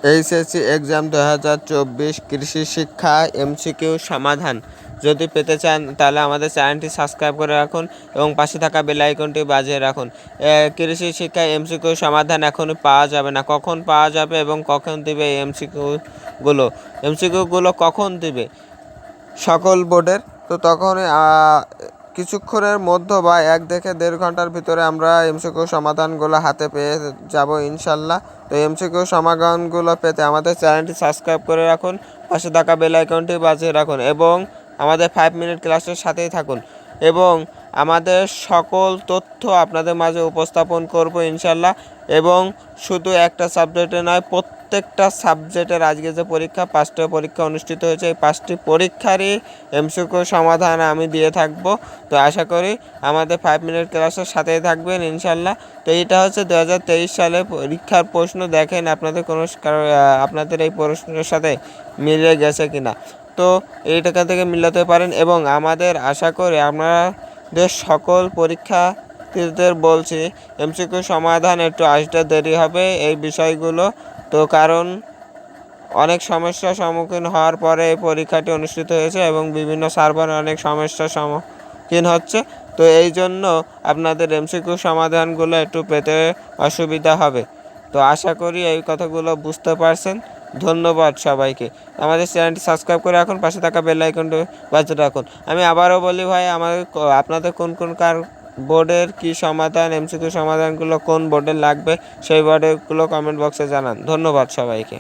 HSC exam 2024 কৃষি শিক্ষা MCQ সমাধান যদি পেতে চান তাহলে আমাদের চ্যানেলটি সাবস্ক্রাইব করে রাখুন এবং পাশে থাকা বেল আইকনটি বাজিয়ে রাখুন। কৃষি শিক্ষা এমসিকিউ সমাধান এখনই পাওয়া যাবে না, কখন পাওয়া যাবে এবং কখন দিবে এই এমসিকিউগুলো কখন দিবে সকল বোর্ডের, তো তখনই কিছুক্ষণের মধ্যে বা 1 থেকে 1.5 ঘন্টার ভিতরে আমরা এমসিকিউ সমাধানগুলো হাতে পেয়ে যাব ইনশাল্লাহ। তো এমসিকিউ সমাধানগুলো পেতে আমাদের চ্যানেলটি সাবস্ক্রাইব করে রাখুন, পাশে থাকা বেল আইকনটি বাজিয়ে রাখুন এবং আমাদের 5 মিনিট ক্লাসের সাথেই থাকুন এবং আমাদের সকল তথ্য আপনাদের মাঝে উপস্থাপন করব ইনশাল্লাহ। এবং শুধু একটা সাবজেক্টে নয়, প্রত্যেকটা সাবজেক্টের আজকে যে পরীক্ষা 5টা পরীক্ষা অনুষ্ঠিত হয়েছে, এই 5টি পরীক্ষারই এমসিকিউ সমাধান আমি দিয়ে থাকবো। তো আশা করি আমাদের 5 মিনিট ক্লাসের সাথেই থাকবেন ইনশাল্লাহ। তো এটা হচ্ছে 2023 সালে পরীক্ষার প্রশ্ন, দেখেন আপনাদের এই প্রশ্নের সাথে মিলে গেছে কিনা। তো এইটাকা থেকে মিলাতে পারেন এবং আমাদের আশা করি আমাদের সকল পরীক্ষার্থীদের বলছি এমসিকিউ সমাধান একটু আসতে দেরি হবে এই বিষয়গুলো, তো কারণ অনেক সমস্যার সম্মুখীন হওয়ার পরে এই পরীক্ষাটি অনুষ্ঠিত হয়েছে এবং বিভিন্ন সার্ভার অনেক সমস্যার সম্মুখীন হচ্ছে। তো এই জন্য আপনাদের এমসিকিউ সমাধানগুলো একটু পেতে অসুবিধা হবে। তো আশা করি এই কথাগুলো বুঝতে পারছেন। ধন্যবাদ সবাইকে। আমাদের চ্যানেলটি সাবস্ক্রাইব করে রাখুন, পাশে থাকা বেল আইকনটি বাজিয়ে রাখুন। আমি আবারও বলি ভাই, আপনাদের কোন বোর্ডের কি সমাধান, এমসিকিউ সমাধানগুলো কোন বোর্ডের লাগবে সেই বোর্ডেরগুলো কমেন্ট বক্সে জানান। ধন্যবাদ সবাইকে।